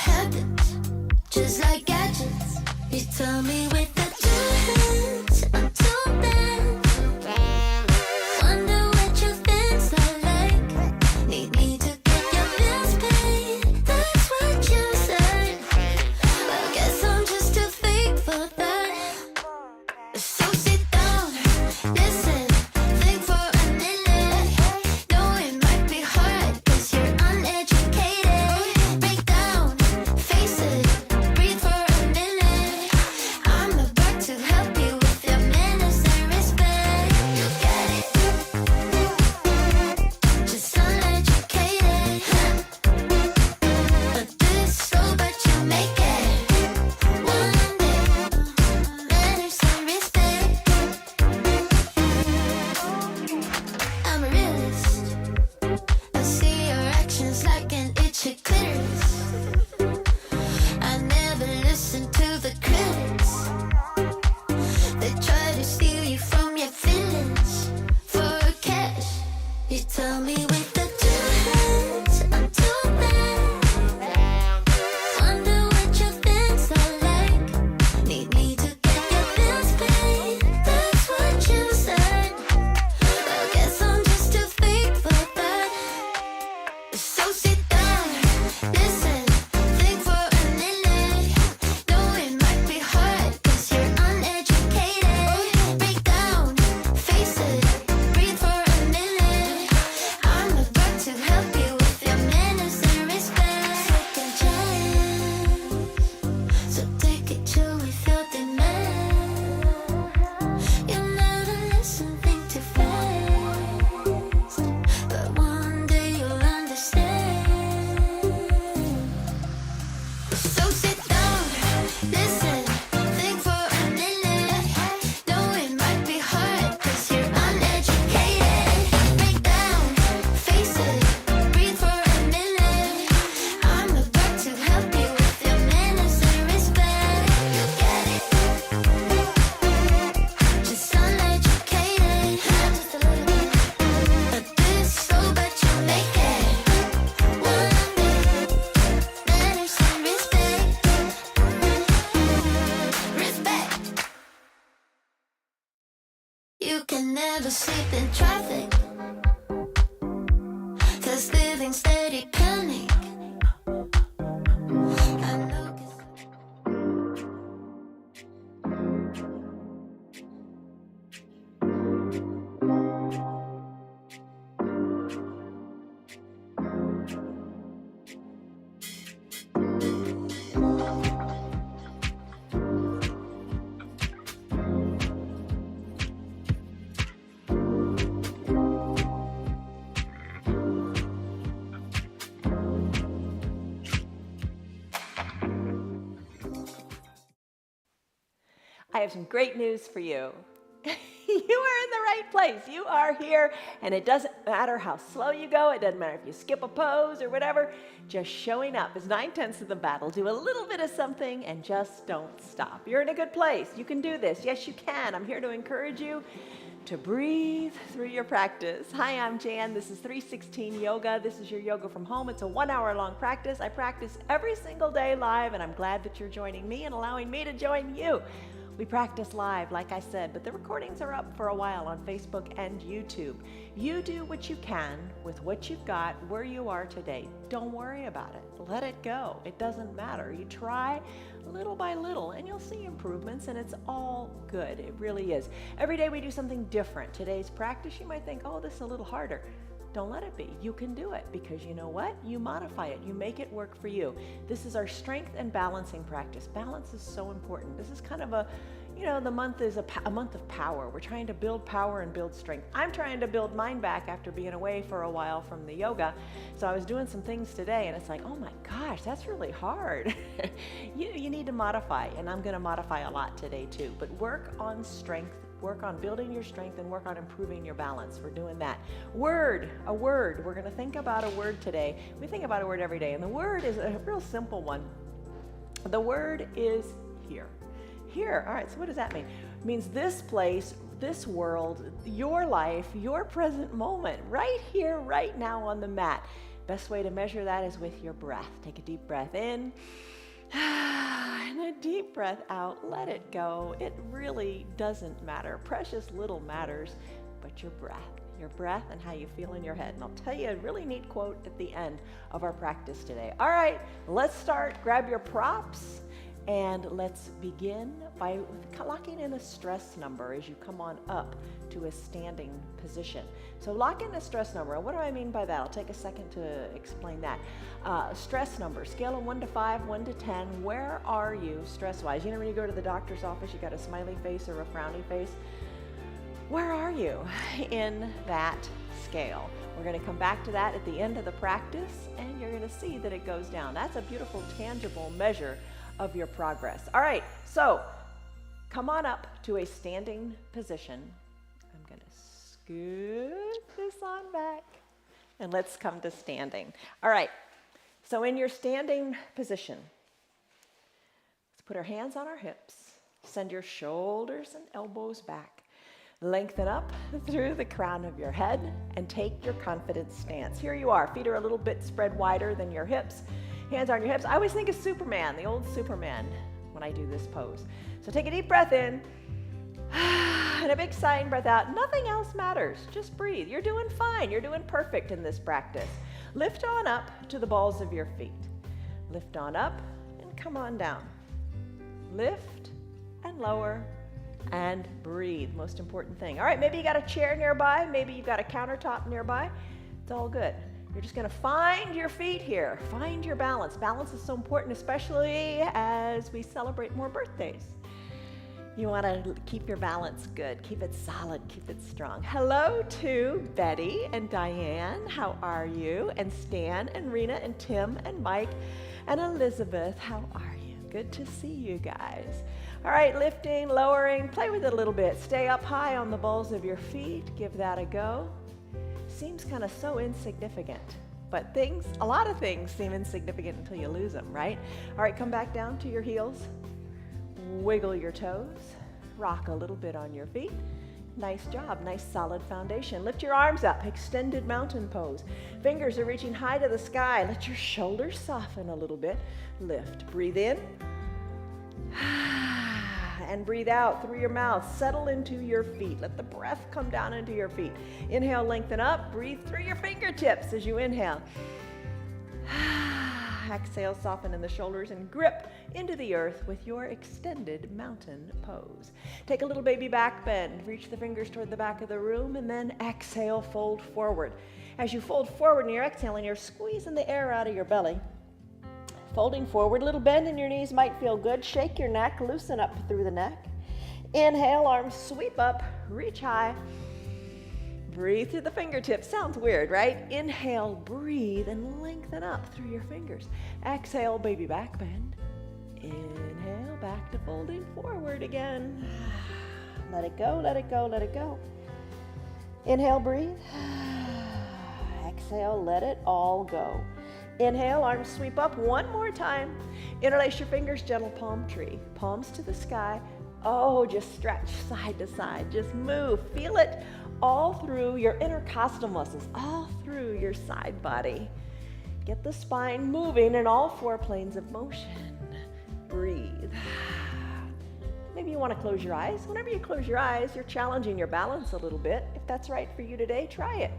habits, just like gadgets. You tell me with the two hands, I'm too bad. Wonder what your things are like. Need me to get your bills paid. That's what you said. Well, guess I'm just too fake for that. So sit down, listen, think for a minute. Know it might be hard, cause you're uneducated. Break down, face it, breathe for a minute. I'm about to help you with your manners and respect. You get it? Just uneducated. But this so but you make it. One day, manners and respect. I'm a realist. I see your actions like an itchy clitoris. I never listen to the critics. They try to steal you from your feelings for cash. You tell me with the two hands, I'm too bad. Wonder what your things are like. Need me to get your bills paid. That's what you said. Well, guess I'm just too fake for that. So sit down, listen, think for a minute. Know it might be hard, cause you're uneducated. Break down, face it, breathe for a minute. I'm about to help you with your manners and respect. Second chance, so take it chill with your demand. You never listen, think too fast. But one day you'll understand. So sit down, listen, think for a minute. Know it might be hard, cause you're uneducated. Break down, face it, breathe for a minute. I'm about to help you with your manners and respect. You get it? Just uneducated. Just a little bit. But this so but you make it. One day, manners and respect. Respect. You can never sleep in traffic, cause living steady panic. I know 'cause I have some great news for you. You are in the right place. You are here, and it doesn't matter how slow you go. It doesn't matter if you skip a pose or whatever. Just showing up is 9/10 of the battle. Do a little bit of something and just don't stop. You're in a good place. You can do this. Yes, you can. I'm here to encourage you to breathe through your practice. Hi, I'm Jan. This is 316 Yoga. This is your yoga from home. It's a 1 hour long practice. I practice every single day live, and I'm glad that you're joining me and allowing me to join you. We practice live, like I said, but the recordings are up for a while on Facebook and YouTube. You do what you can with what you've got, where you are today. Don't worry about it. Let it go. It doesn't matter. You try little by little, and you'll see improvements, and it's all good. It really is. Every day we do something different. Today's practice, you might think, oh, this is a little harder. Don't let it be. You can do it, because you know what? You modify it. You make it work for you. This is our strength and balancing practice. Balance is so important. This is kind of a, the month is a month of power. We're trying to build power and build strength. I'm trying to build mine back after being away for a while from the yoga. So I was doing some things today, and it's like, oh my gosh, that's really hard. You need to modify, and I'm going to modify a lot today too. But work on strength, work on building your strength, and work on improving your balance. We're doing that. A word. We're going to think about a word today. We think about a word every day, and the word is a real simple one. The word is here. Here. All right, so what does that mean? It means this place, this world, your life, your present moment, right here, right now on the mat. Best way to measure that is with your breath. Take a deep breath in and a deep breath out. Let it go. It really doesn't matter. Precious little matters, but your breath and how you feel in your head. And I'll tell you a really neat quote at the end of our practice today. All right, let's start. Grab your props and let's begin by locking in a stress number as you come on up to a standing position. So lock in a stress number. And what do I mean by that? I'll take a second to explain that. Stress number, scale of 1 to 5, 1 to 10. Where are you stress-wise? You know when you go to the doctor's office, you got a smiley face or a frowny face? Where are you in that scale? We're going to come back to that at the end of the practice, and you're going to see that it goes down. That's a beautiful, tangible measure of your progress. All right, so come on up to a standing position. I'm going to scoot this on back, and let's come to standing. All right, so in your standing position, let's put our hands on our hips, send your shoulders and elbows back. Lengthen up through the crown of your head and take your confident stance. Here you are, feet are a little bit spread wider than your hips. Hands on your hips. I always think of Superman, the old Superman, when I do this pose. So take a deep breath in and a big sighing breath out. Nothing else matters. Just breathe. You're doing fine. You're doing perfect in this practice. Lift on up to the balls of your feet. Lift on up and come on down. Lift and lower and breathe. Most important thing. All right, maybe you got a chair nearby. Maybe you've got a countertop nearby. It's all good. You're just going to find your feet here. Find your balance. Balance is so important, especially as we celebrate more birthdays. You want to keep your balance good. Keep it solid. Keep it strong. Hello to Betty and Diane. How are you? And Stan and Rena and Tim and Mike and Elizabeth. How are you? Good to see you guys. All right, lifting, lowering. Play with it a little bit. Stay up high on the balls of your feet. Give that a go. Seems kind of so insignificant, but a lot of things seem insignificant until you lose them, right? All right, come back down to your heels. Wiggle your toes. Rock a little bit on your feet. Nice job, nice solid foundation. Lift your arms up, extended mountain pose. Fingers are reaching high to the sky. Let your shoulders soften a little bit. Lift, breathe in. And breathe out through your mouth. Settle into your feet. Let the breath come down into your feet. Inhale, lengthen up. Breathe through your fingertips as you inhale. Exhale, soften in the shoulders and grip into the earth with your extended mountain pose. Take a little baby back bend. Reach the fingers toward the back of the room and then exhale, fold forward. As you fold forward and you're exhaling, you're squeezing the air out of your belly. Folding forward, little bend in your knees might feel good. Shake your neck, loosen up through the neck. Inhale, arms sweep up, reach high. Breathe through the fingertips. Sounds weird, right? Inhale, breathe, and lengthen up through your fingers. Exhale, baby back bend. Inhale, back to folding forward again. Let it go, let it go, let it go. Inhale, breathe. Exhale, let it all go. Inhale, arms sweep up one more time. Interlace your fingers, gentle palm tree. Palms to the sky. Oh, just stretch side to side. Just move. Feel it all through your intercostal muscles, all through your side body. Get the spine moving in all four planes of motion. Breathe. Maybe you want to close your eyes. Whenever you close your eyes, you're challenging your balance a little bit. If that's right for you today, try it.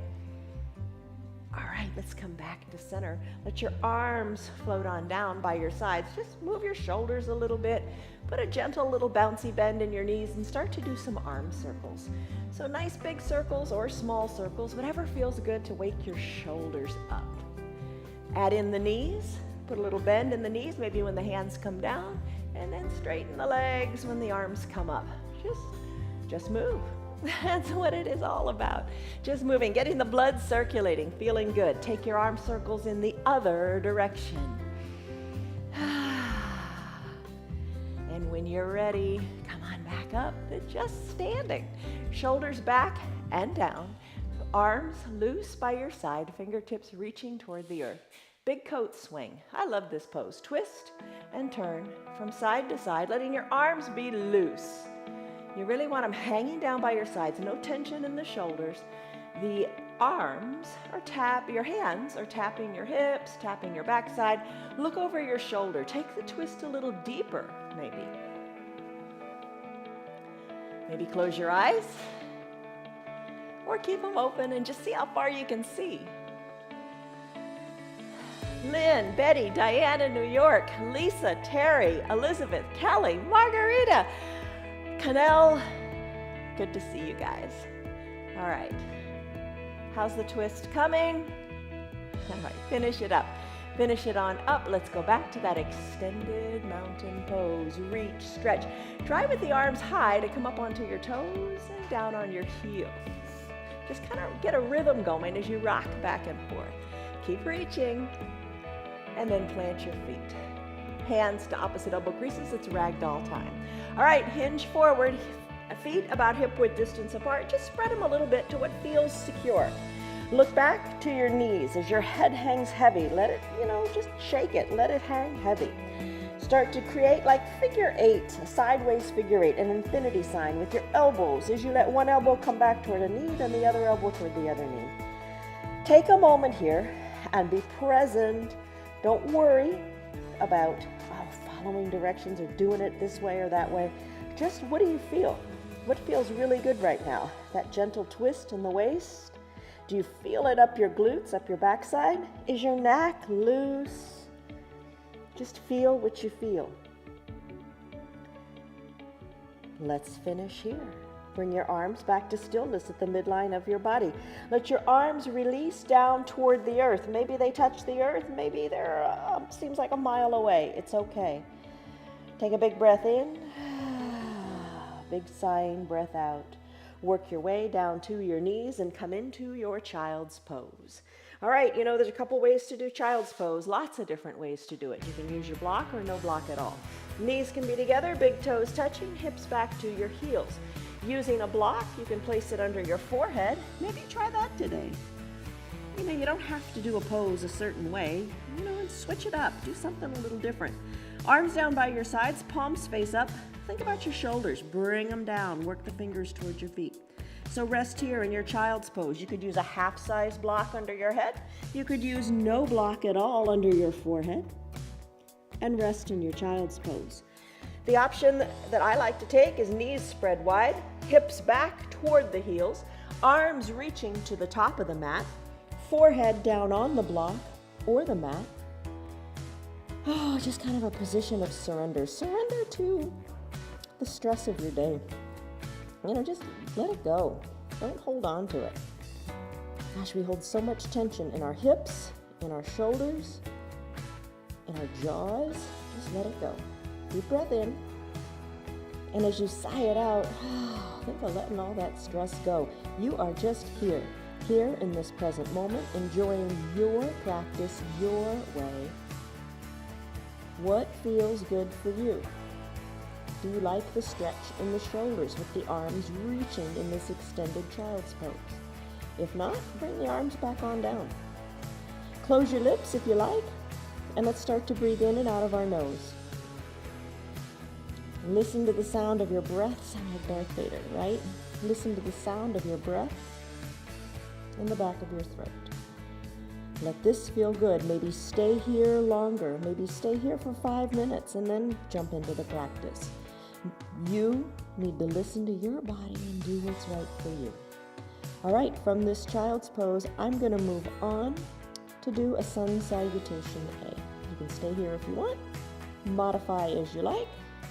All right, let's come back to center. Let your arms float on down by your sides. Just move your shoulders a little bit. Put a gentle little bouncy bend in your knees and start to do some arm circles. So nice big circles or small circles, whatever feels good to wake your shoulders up. Add in the knees. Put a little bend in the knees, maybe when the hands come down, and then straighten the legs when the arms come up. Just move. That's what it is all about. Just moving, getting the blood circulating, feeling good. Take your arm circles in the other direction. And when you're ready, come on back up to just standing. Shoulders back and down. Arms loose by your side, fingertips reaching toward the earth. Big coat swing. I love this pose. Twist and turn from side to side, letting your arms be loose. You really want them hanging down by your sides, no tension in the shoulders. The arms your hands are tapping your hips, tapping your backside. Look over your shoulder. Take the twist a little deeper, maybe. Maybe close your eyes or keep them open and just see how far you can see. Lynn, Betty, Diane in New York, Lisa, Terry, Elizabeth, Kelly, Margarita, Canel. Good to see you guys. All right. How's the twist coming? All right, finish it up. Finish it on up. Let's go back to that extended mountain pose. Reach, stretch. Try with the arms high to come up onto your toes and down on your heels. Just kind of get a rhythm going as you rock back and forth. Keep reaching. And then plant your feet. Hands to opposite elbow creases. It's ragdoll time. All right, hinge forward. Feet about hip width distance apart. Just spread them a little bit to what feels secure. Look back to your knees as your head hangs heavy. Let it, just shake it. Let it hang heavy. Start to create like figure eight, a sideways figure eight, an infinity sign with your elbows as you let one elbow come back toward a knee, then the other elbow toward the other knee. Take a moment here and be present. Don't worry about following directions or doing it this way or that way. Just what do you feel? What feels really good right now? That gentle twist in the waist? Do you feel it up your glutes, up your backside? Is your neck loose? Just feel what you feel. Let's finish here. Bring your arms back to stillness at the midline of your body. Let your arms release down toward the earth. Maybe they touch the earth. Maybe they're, seems like a mile away. It's okay. Take a big breath in. Big sighing breath out. Work your way down to your knees and come into your child's pose. All right, there's a couple ways to do child's pose, lots of different ways to do it. You can use your block or no block at all. Knees can be together, big toes touching, hips back to your heels. Using a block, you can place it under your forehead. Maybe try that today. You don't have to do a pose a certain way, and switch it up. Do something a little different. Arms down by your sides, palms face up. Think about your shoulders. Bring them down. Work the fingers towards your feet. So rest here in your child's pose. You could use a half-size block under your head. You could use no block at all under your forehead. And rest in your child's pose. The option that I like to take is knees spread wide, hips back toward the heels, arms reaching to the top of the mat, forehead down on the block or the mat. Just kind of a position of surrender. Surrender to the stress of your day. Just let it go. Don't hold on to it. Gosh, we hold so much tension in our hips, in our shoulders, in our jaws. Just let it go. Deep breath in. And as you sigh it out, think of letting all that stress go. You are just here in this present moment, enjoying your practice your way. What feels good for you? Do you like the stretch in the shoulders with the arms reaching in this extended child's pose? If not, bring the arms back on down. Close your lips if you like, and let's start to breathe in and out of our nose. Listen to the sound of your breath. Sound like Darth Vader, right? Listen to the sound of your breath in the back of your throat. Let this feel good. Maybe stay here longer. Maybe stay here for 5 minutes and then jump into the practice. You need to listen to your body and do what's right for you. All right, from this child's pose, I'm going to move on to do a sun salutation A. You can stay here if you want, modify as you like,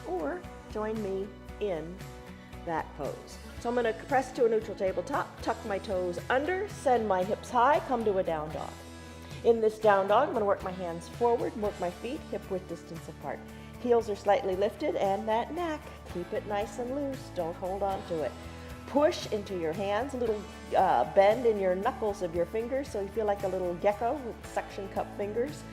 or join me in that pose. So I'm going to press to a neutral tabletop, tuck my toes under, send my hips high, come to a down dog. In this down dog, I'm going to work my hands forward, work my feet hip width distance apart. Heels are slightly lifted, and that neck, keep it nice and loose. Don't hold on to it. Push into your hands, a little bend in your knuckles of your fingers so you feel like a little gecko with suction cup fingers.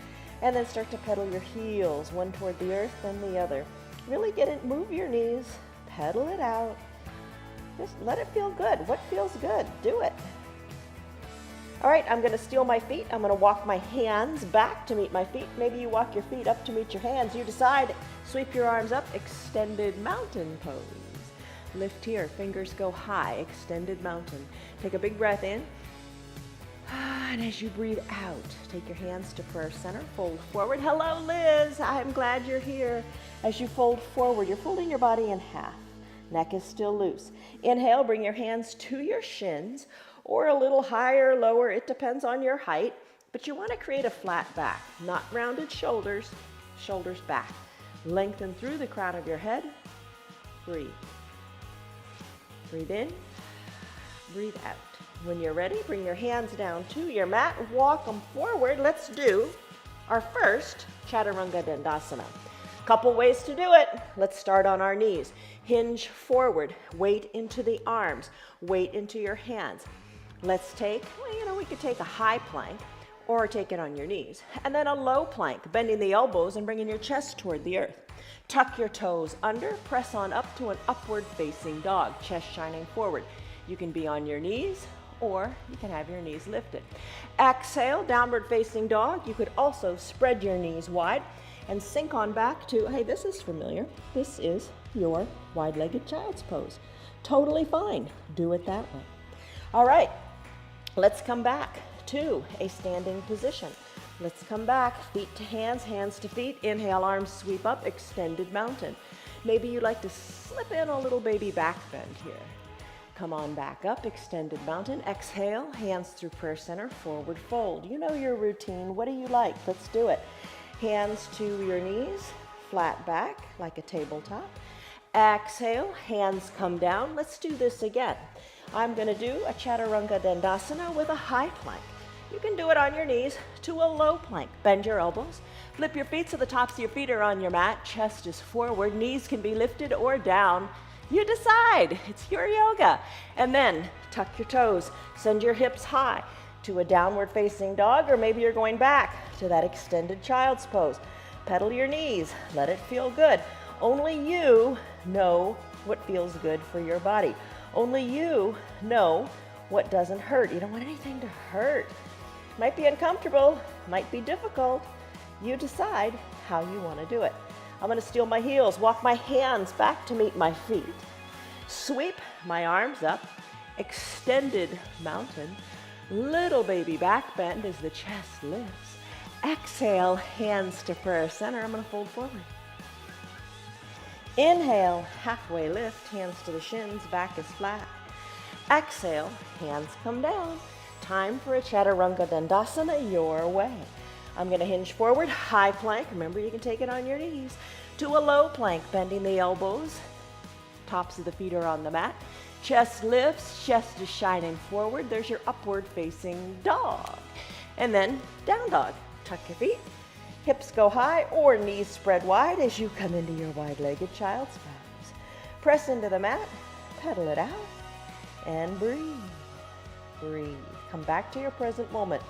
And then start to pedal your heels, one toward the earth, then the other. Really get it, move your knees, pedal it out. Just let it feel good. What feels good? Do it. All right, I'm going to steel my feet. I'm going to walk my hands back to meet my feet. Maybe you walk your feet up to meet your hands. You decide. Sweep your arms up, extended mountain pose. Lift here, fingers go high, extended mountain. Take a big breath in. And as you breathe out, take your hands to prayer center, fold forward. Hello, Liz. I'm glad you're here. As you fold forward, you're folding your body in half. Neck is still loose. Inhale, bring your hands to your shins or a little higher, lower. It depends on your height, but you want to create a flat back, not rounded shoulders, shoulders back. Lengthen through the crown of your head. Breathe. Breathe in, breathe out. When you're ready, bring your hands down to your mat, walk them forward. Let's do our first Chaturanga Dandasana. Couple ways to do it. Let's start on our knees. Hinge forward, weight into the arms, weight into your hands. Let's take, we could take a high plank or take it on your knees. And then a low plank, bending the elbows and bringing your chest toward the earth. Tuck your toes under, press on up to an upward facing dog, chest shining forward. You can be on your knees or you can have your knees lifted. Exhale, downward facing dog. You could also spread your knees wide and sink on back to, hey, this is familiar. This is your wide-legged child's pose. Totally fine. Do it that way. All right, let's come back to a standing position. Let's come back, feet to hands, hands to feet. Inhale, arms sweep up, extended mountain. Maybe you'd like to slip in a little baby back bend here. Come on back up, extended mountain. Exhale, hands through prayer center, forward fold. You know your routine. What do you like? Let's do it. Hands to your knees, flat back like a tabletop. Exhale, hands come down. Let's do this again. I'm going to do a Chaturanga Dandasana with a high plank. You can do it on your knees to a low plank. Bend your elbows. Flip your feet so the tops of your feet are on your mat. Chest is forward. Knees can be lifted or down. You decide. It's your yoga. And then tuck your toes. Send your hips high to a downward facing dog, or maybe you're going back to that extended child's pose. Pedal your knees. Let it feel good. Only you know what feels good for your body. Only you know what doesn't hurt. You don't want anything to hurt. Might be uncomfortable, might be difficult. You decide how you want to do it. I'm going to steal my heels, walk my hands back to meet my feet. Sweep my arms up, extended mountain, little baby back bend as the chest lifts. Exhale, hands to prayer center. I'm going to fold forward. Inhale, halfway lift, hands to the shins, back is flat. Exhale, hands come down. Time for a Chaturanga Dandasana your way. I'm going to hinge forward, high plank. Remember, you can take it on your knees. To a low plank, bending the elbows. Tops of the feet are on the mat. Chest lifts, chest is shining forward. There's your upward facing dog. And then down dog. Tuck your feet. Hips go high or knees spread wide as you come into your wide-legged child's pose. Press into the mat, pedal it out, and breathe. Breathe. Come back to your present moment.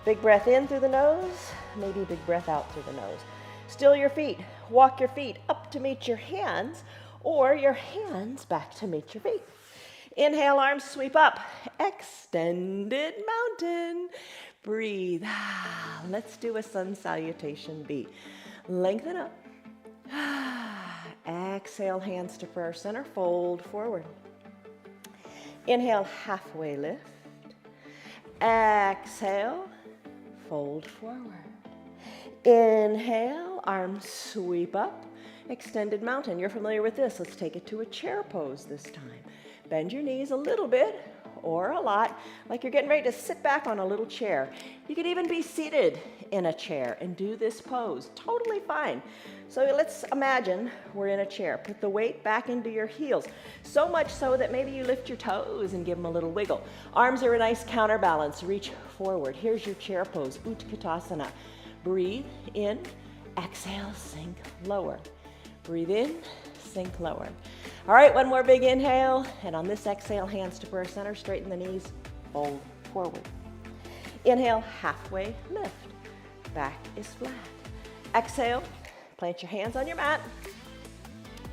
Big breath in through the nose, maybe big breath out through the nose. Still your feet. Walk your feet up to meet your hands or your hands back to meet your feet. Inhale, arms sweep up. Extended mountain. Breathe. Let's do a sun salutation B. Lengthen up. Exhale, hands to prayer center. Fold forward. Inhale, halfway lift. Exhale, fold forward. Inhale, arms sweep up. Extended mountain. You're familiar with this. Let's take it to a chair pose this time. Bend your knees a little bit or a lot, like you're getting ready to sit back on a little chair. You could even be seated in a chair and do this pose. Totally fine. So let's imagine we're in a chair. Put the weight back into your heels, so much so that maybe you lift your toes and give them a little wiggle. Arms are a nice counterbalance. Reach forward. Here's your chair pose, Utkatasana. Breathe in, exhale, sink lower. Breathe in, sink lower. All right, one more big inhale, and on this exhale, hands to prayer center, straighten the knees, fold forward. Inhale, halfway lift. Back is flat. Exhale, plant your hands on your mat.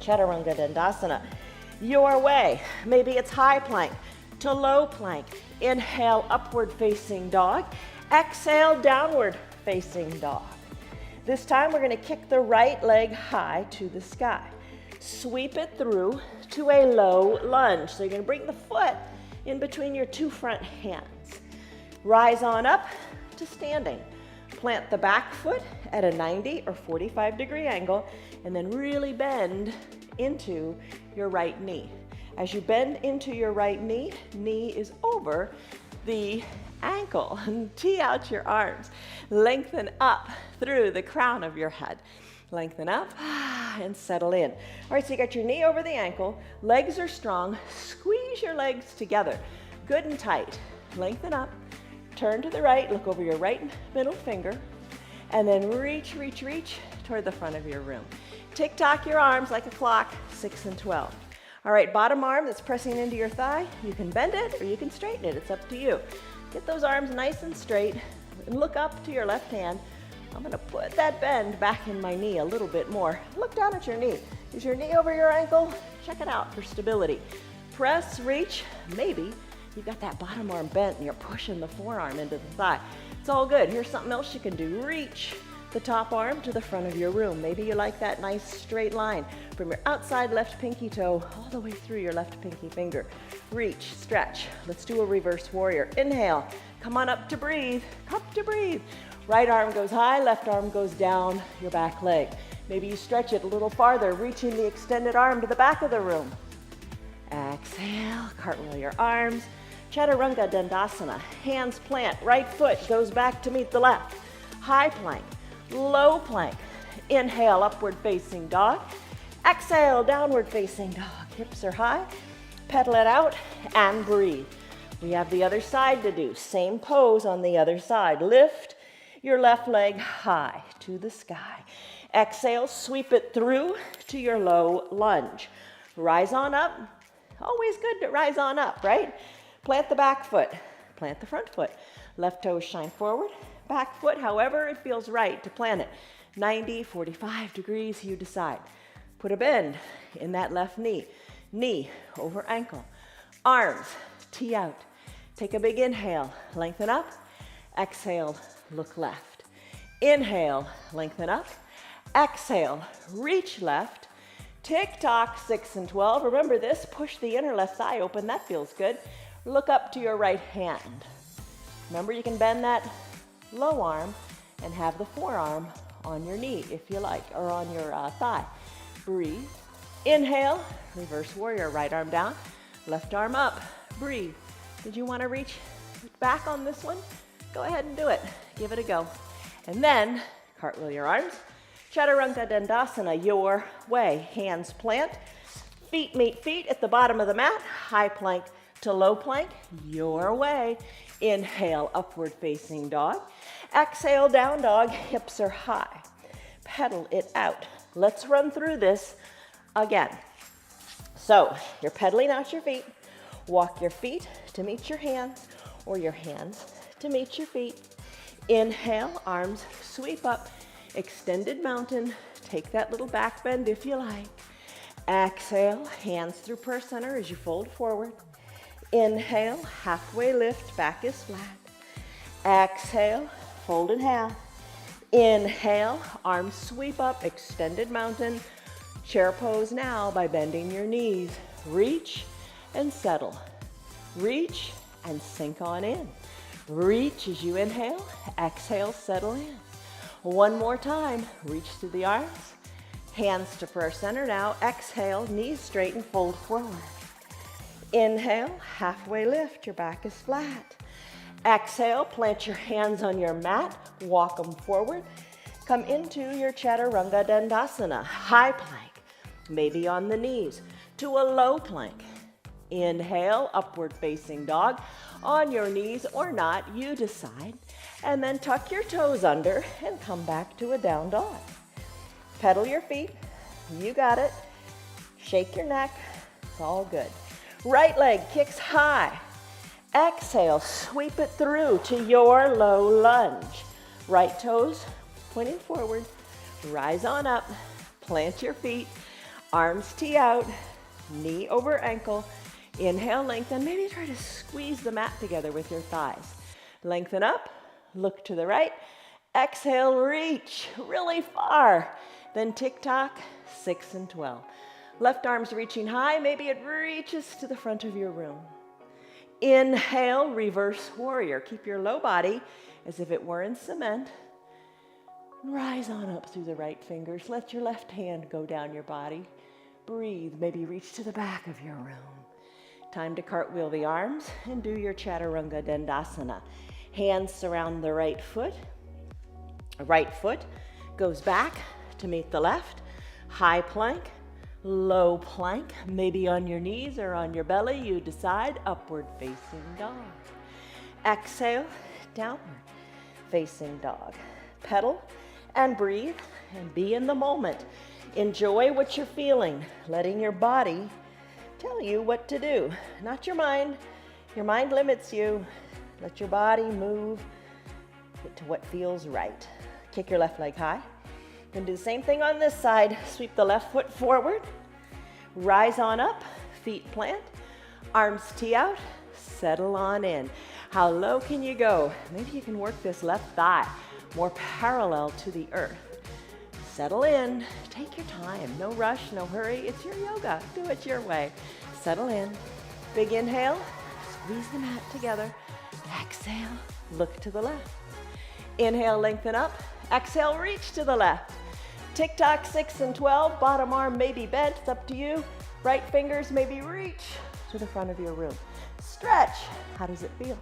Chaturanga Dandasana. Your way. Maybe it's high plank to low plank. Inhale, upward facing dog. Exhale, downward facing dog. This time we're going to kick the right leg high to the sky. Sweep it through to a low lunge. So you're going to bring the foot in between your two front hands. Rise on up to standing. Plant the back foot at a 90 or 45-degree angle, and then really bend into your right knee. As you bend into your right knee, knee is over the ankle. Tee out your arms. Lengthen up through the crown of your head. Lengthen up and settle in. All right, so you got your knee over the ankle. Legs are strong. Squeeze your legs together. Good and tight. Lengthen up. Turn to the right. Look over your right middle finger. And then reach, reach, reach toward the front of your room. Tick-tock your arms like a clock, 6 and 12. All right, bottom arm that's pressing into your thigh. You can bend it or you can straighten it. It's up to you. Get those arms nice and straight and look up to your left hand. I'm gonna put that bend back in my knee a little bit more. Look down at your knee. Is your knee over your ankle? Check it out for stability. Press, reach, maybe you got that bottom arm bent and you're pushing the forearm into the thigh. It's all good. Here's something else you can do. Reach the top arm to the front of your room. Maybe you like that nice straight line from your outside left pinky toe all the way through your left pinky finger. Reach, stretch. Let's do a reverse warrior. Inhale, come on up to breathe, up to breathe. Right arm goes high, left arm goes down your back leg. Maybe you stretch it a little farther, reaching the extended arm to the back of the room. Exhale, cartwheel your arms. Chaturanga Dandasana, hands plant, right foot goes back to meet the left. High plank, low plank. Inhale, upward facing dog. Exhale, downward facing dog. Hips are high. Pedal it out and breathe. We have the other side to do. Same pose on the other side. Lift your left leg high to the sky. Exhale, sweep it through to your low lunge. Rise on up. Always good to rise on up, right? Plant the back foot. Plant the front foot. Left toes shine forward. Back foot, however it feels right to plant it. 90, 45 degrees, you decide. Put a bend in that left knee. Knee over ankle. Arms, tee out. Take a big inhale, lengthen up. Exhale, look left. Inhale, lengthen up. Exhale, reach left. Tick-tock, 6 and 12. Remember this, push the inner left thigh open, that feels good. Look up to your right hand. Remember you can bend that low arm and have the forearm on your knee if you like, or on your thigh. Breathe. Inhale, reverse warrior, right arm down, left arm up. Breathe. Did you want to reach back on this one? Go ahead and do it. Give it a go. And then cartwheel your arms. Chaturanga Dandasana, your way. Hands plant. Feet meet feet at the bottom of the mat. High plank to low plank, your way. Inhale, upward facing dog. Exhale, down dog. Hips are high. Pedal it out. Let's run through this again. So you're pedaling out your feet. Walk your feet to meet your hands, or your hands to meet your feet. Inhale, arms sweep up, extended mountain. Take that little back bend if you like. Exhale, hands through prayer center as you fold forward. Inhale, halfway lift, back is flat. Exhale, fold in half. Inhale, arms sweep up, extended mountain. Chair pose now by bending your knees. Reach and settle. Reach and sink on in. Reach as you inhale, exhale, settle in. One more time, reach through the arms. Hands to prayer center now. Exhale, knees straight and fold forward. Inhale, halfway lift, your back is flat. Exhale, plant your hands on your mat, walk them forward. Come into your Chaturanga Dandasana, high plank, maybe on the knees, to a low plank. Inhale, upward facing dog, on your knees or not, you decide. And then tuck your toes under and come back to a down dog. Pedal your feet, you got it. Shake your neck, it's all good. Right leg kicks high. Exhale, sweep it through to your low lunge. Right toes pointing forward. Rise on up, plant your feet, arms tee out, knee over ankle. Inhale, lengthen. Maybe try to squeeze the mat together with your thighs. Lengthen up, look to the right. Exhale, reach really far. Then tick-tock, 6 and 12. Left arm's reaching high. Maybe it reaches to the front of your room. Inhale, reverse warrior. Keep your low body as if it were in cement. Rise on up through the right fingers. Let your left hand go down your body. Breathe. Maybe reach to the back of your room. Time to cartwheel the arms and do your Chaturanga Dandasana. Hands surround the right foot. Right foot goes back to meet the left. High plank, low plank, maybe on your knees or on your belly. You decide. Upward facing dog. Exhale, downward facing dog. Pedal and breathe and be in the moment. Enjoy what you're feeling, letting your body tell you what to do, not your mind. Your mind limits you. Let your body move to what feels right. Kick your left leg high. Then do the same thing on this side. Sweep the left foot forward. Rise on up, feet plant, arms tee out, settle on in. How low can you go? Maybe you can work this left thigh more parallel to the earth. Settle in, take your time. No rush, no hurry. It's your yoga. Do it your way. Settle in. Big inhale, squeeze the mat together. Exhale, look to the left. Inhale, lengthen up. Exhale, reach to the left. Tick-tock 6 and 12. Bottom arm may be bent. It's up to you. Right fingers maybe reach to the front of your room. Stretch. How does it feel?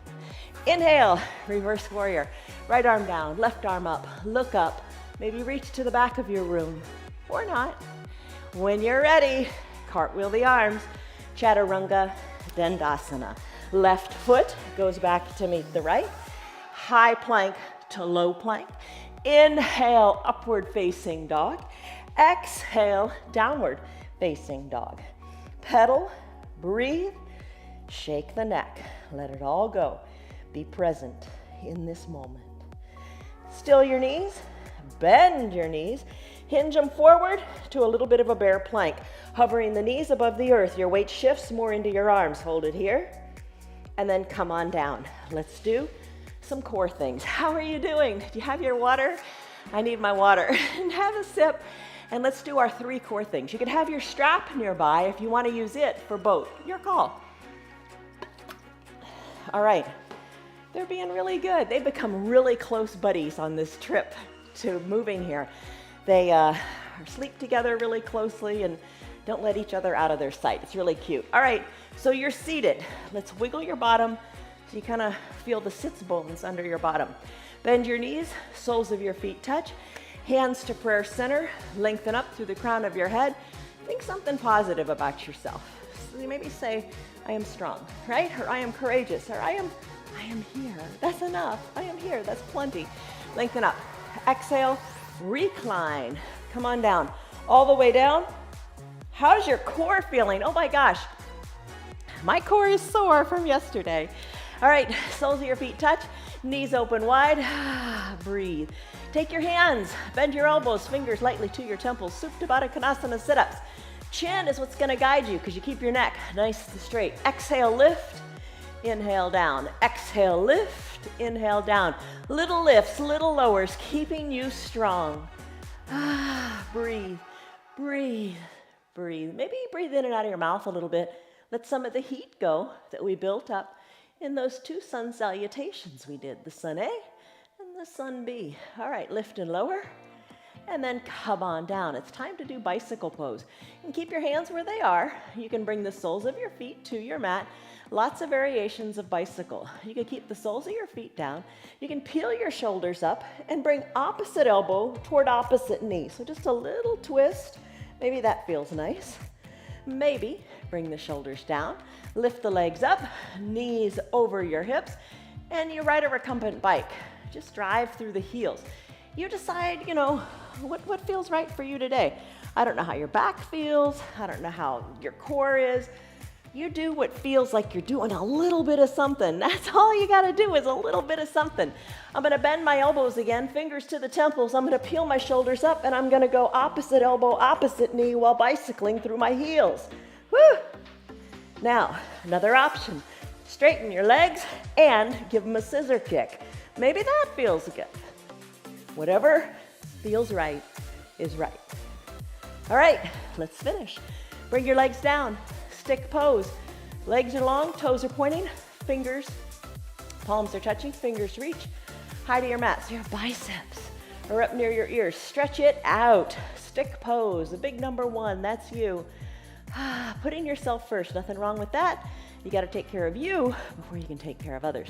Inhale, reverse warrior. Right arm down, left arm up. Look up. Maybe reach to the back of your room or not. When you're ready, cartwheel the arms. Chaturanga Dandasana. Left foot goes back to meet the right. High plank to low plank. Inhale, upward facing dog. Exhale, downward facing dog. Pedal, breathe, shake the neck. Let it all go. Be present in this moment. Still your knees, bend your knees. Hinge them forward to a little bit of a bear plank. Hovering the knees above the earth. Your weight shifts more into your arms. Hold it here. And then come on down. Let's do some core things. How are you doing? Do you have your water? I need my water. And have a sip. And let's do our 3 core things. You can have your strap nearby if you want to use it for both. Your call. All right. They're being really good. They've become really close buddies on this trip to moving here. They sleep together really closely and don't let each other out of their sight. It's really cute. All right, so you're seated. Let's wiggle your bottom so you kind of feel the sits bones under your bottom. Bend your knees, soles of your feet touch. Hands to prayer center. Lengthen up through the crown of your head. Think something positive about yourself. So you maybe say, I am strong, right? Or I am courageous, or I am here. That's enough. I am here. That's plenty. Lengthen up. Exhale, recline. Come on down. All the way down. How's your core feeling? Oh my gosh. My core is sore from yesterday. All right, soles of your feet touch. Knees open wide. Breathe. Take your hands. Bend your elbows. Fingers lightly to your temples. Supta Baddha Konasana sit-ups. Chin is what's going to guide you because you keep your neck nice and straight. Exhale, lift. Inhale, down. Exhale, lift. Inhale, down. Little lifts, little lowers, keeping you strong. Breathe, breathe, breathe. Maybe breathe in and out of your mouth a little bit. Let some of the heat go that we built up in those 2 sun salutations we did, the sun A and the sun B. All right, lift and lower. And then come on down. It's time to do bicycle pose. And keep your hands where they are. You can bring the soles of your feet to your mat. Lots of variations of bicycle. You can keep the soles of your feet down. You can peel your shoulders up and bring opposite elbow toward opposite knee. So just a little twist. Maybe that feels nice. Maybe bring the shoulders down. Lift the legs up, knees over your hips, and you ride a recumbent bike. Just drive through the heels. You decide, what feels right for you today. I don't know how your back feels. I don't know how your core is. You do what feels like you're doing a little bit of something. That's all you got to do is a little bit of something. I'm going to bend my elbows again, fingers to the temples. I'm going to peel my shoulders up, and I'm going to go opposite elbow, opposite knee while bicycling through my heels. Woo! Now, another option. Straighten your legs and give them a scissor kick. Maybe that feels good. Whatever feels right is right. All right, let's finish. Bring your legs down, stick pose. Legs are long, toes are pointing, fingers, palms are touching, fingers reach high to your mat. So your biceps are up near your ears. Stretch it out. Stick pose, the big number one, that's you. Putting yourself first, nothing wrong with that. You got to take care of you before you can take care of others.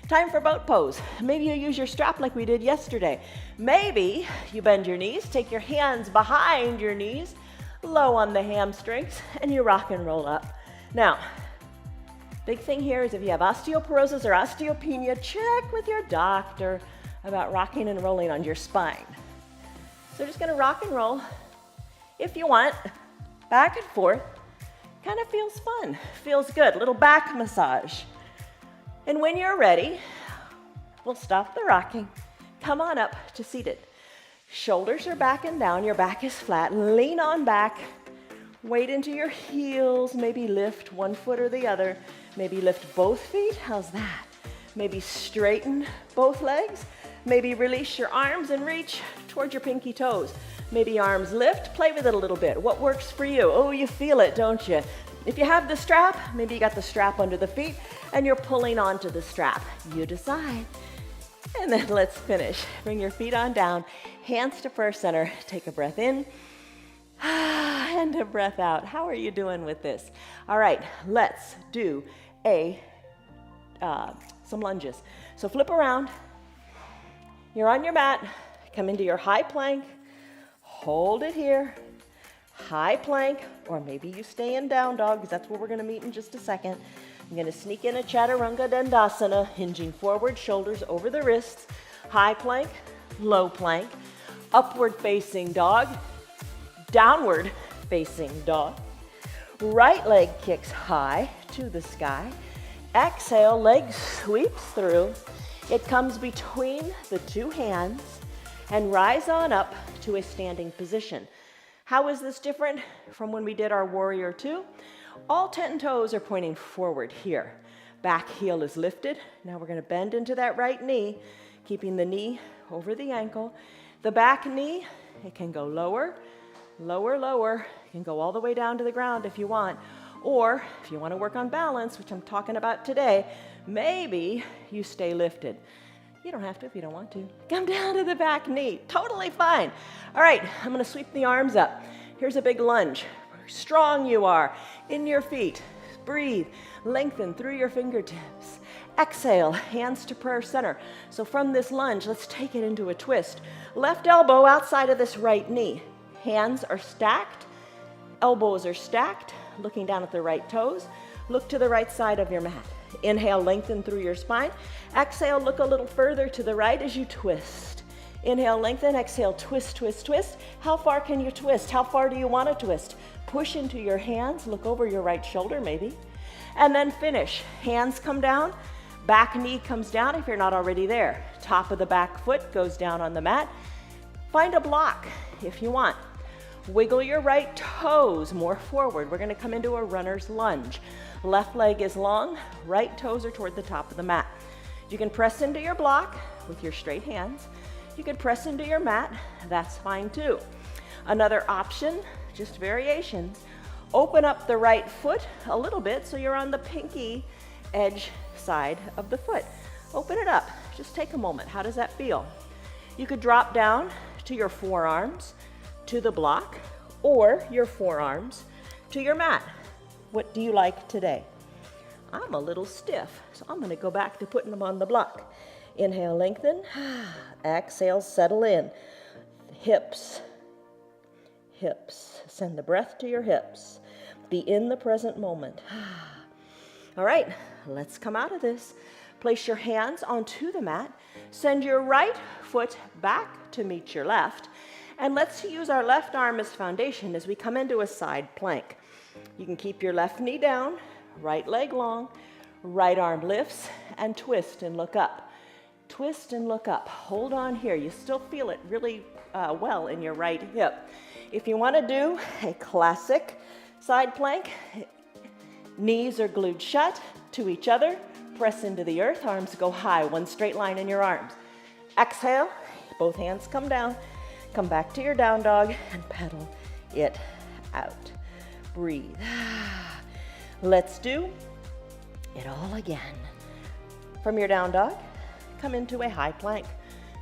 Time for boat pose. Maybe you use your strap like we did yesterday. Maybe you bend your knees, take your hands behind your knees, low on the hamstrings, and you rock and roll up. Now, big thing here is if you have osteoporosis or osteopenia, check with your doctor about rocking and rolling on your spine. So just gonna rock and roll, if you want, back and forth. Kind of feels fun, feels good, little back massage. And when you're ready, we'll stop the rocking. Come on up to seated. Shoulders are back and down, your back is flat. Lean on back, weight into your heels, maybe lift one foot or the other. Maybe lift both feet, how's that? Maybe straighten both legs. Maybe release your arms and reach towards your pinky toes. Maybe arms lift, play with it a little bit. What works for you? Oh, you feel it, don't you? If you have the strap, maybe you got the strap under the feet and you're pulling onto the strap. You decide. And then let's finish. Bring your feet on down, hands to first center. Take a breath in and a breath out. How are you doing with this? All right, let's do some lunges. So flip around. You're on your mat. Come into your high plank. Hold it here. High plank, or maybe you stay in down dog, because that's where we're going to meet in just a second. I'm going to sneak in a Chaturanga Dandasana, hinging forward, shoulders over the wrists. High plank, low plank, upward facing dog, downward facing dog. Right leg kicks high to the sky. Exhale, leg sweeps through. It comes between the two hands and rise on up to a standing position. How is this different from when we did our Warrior Two? All 10 toes are pointing forward here. Back heel is lifted. Now we're going to bend into that right knee, keeping the knee over the ankle. The back knee, it can go lower, lower, lower. You can go all the way down to the ground if you want. Or if you want to work on balance, which I'm talking about today, maybe you stay lifted. You don't have to if you don't want to. Come down to the back knee. Totally fine. All right, I'm going to sweep the arms up. Here's a big lunge. Strong you are. In your feet. Breathe. Lengthen through your fingertips. Exhale, hands to prayer center. So from this lunge, let's take it into a twist. Left elbow outside of this right knee. Hands are stacked. Elbows are stacked. Looking down at the right toes. Look to the right side of your mat. Inhale, lengthen through your spine. Exhale, look a little further to the right as you twist. Inhale, lengthen. Exhale, twist, twist, twist. How far can you twist? How far do you want to twist? Push into your hands. Look over your right shoulder, maybe. And then finish. Hands come down. Back knee comes down if you're not already there. Top of the back foot goes down on the mat. Find a block if you want. Wiggle your right toes more forward. We're going to come into a runner's lunge. Left leg is long, right toes are toward the top of the mat. You can press into your block with your straight hands. You can press into your mat, that's fine too. Another option, just variations, open up the right foot a little bit so you're on the pinky edge side of the foot. Open it up, just take a moment. How does that feel? You could drop down to your forearms to the block or your forearms to your mat. What do you like today? I'm a little stiff, so I'm going to go back to putting them on the block. Inhale, lengthen. Exhale, settle in. Hips, hips. Send the breath to your hips. Be in the present moment. All right, let's come out of this. Place your hands onto the mat. Send your right foot back to meet your left. And let's use our left arm as foundation as we come into a side plank. You can keep your left knee down, right leg long, right arm lifts, and twist and look up. Twist and look up. Hold on here. You still feel it really well in your right hip. If you want to do a classic side plank, knees are glued shut to each other. Press into the earth. Arms go high. One straight line in your arms. Exhale. Both hands come down. Come back to your down dog and pedal it out. Breathe. Let's do it all again. From your down dog, come into a high plank.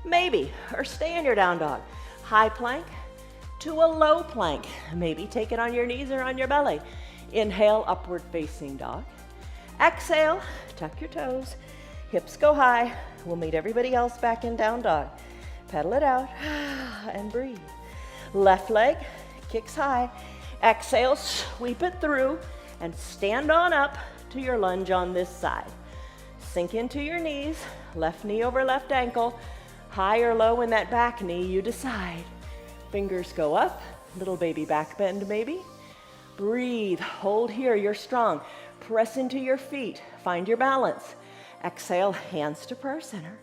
Maybe, or stay in your down dog. High plank to a low plank. Maybe take it on your knees or on your belly. Inhale, upward facing dog. Exhale, tuck your toes. Hips go high. We'll meet everybody else back in down dog. Pedal it out and breathe. Left leg kicks high. Exhale, sweep it through and stand on up to your lunge on this side. Sink into your knees, left knee over left ankle. High or low in that back knee, you decide. Fingers go up, little baby back bend maybe. Breathe, hold here, you're strong. Press into your feet, find your balance. Exhale, hands to prayer center.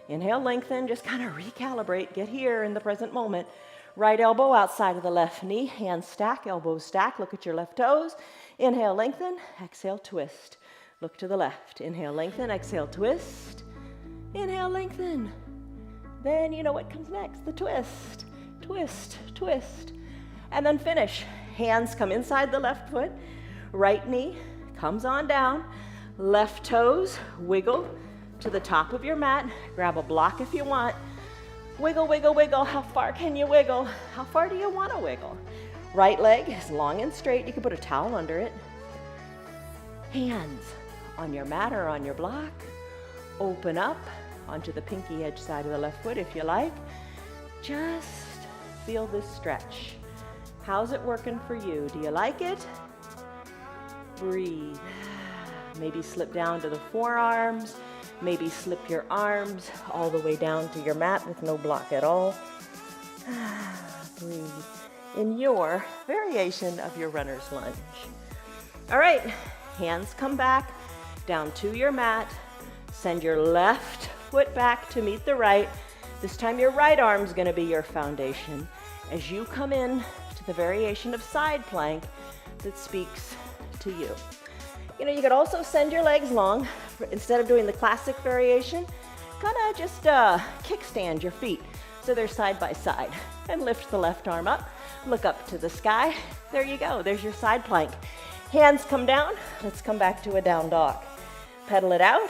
Inhale, lengthen, just kind of recalibrate, get here in the present moment. Right elbow outside of the left knee, hands stack, elbows stack, look at your left toes. Inhale, lengthen, exhale, twist. Look to the left, inhale, lengthen, exhale, twist. Inhale, lengthen. Then you know what comes next, the twist, twist, twist. And then finish. Hands come inside the left foot, right knee comes on down, left toes wiggle to the top of your mat, grab a block if you want. Wiggle, wiggle, wiggle. How far can you wiggle? How far do you want to wiggle? Right leg is long and straight. You can put a towel under it. Hands on your mat or on your block. Open up onto the pinky edge side of the left foot if you like. Just feel this stretch. How's it working for you? Do you like it? Breathe. Maybe slip down to the forearms. Maybe slip your arms all the way down to your mat with no block at all. Breathe in your variation of your runner's lunge. All right, hands come back down to your mat. Send your left foot back to meet the right. This time your right arm's gonna be your foundation as you come in to the variation of side plank that speaks to you. You know, you could also send your legs long. Instead of doing the classic variation, kind of just kickstand your feet so they're side by side. And lift the left arm up, look up to the sky. There you go, there's your side plank. Hands come down, let's come back to a down dog. Pedal it out,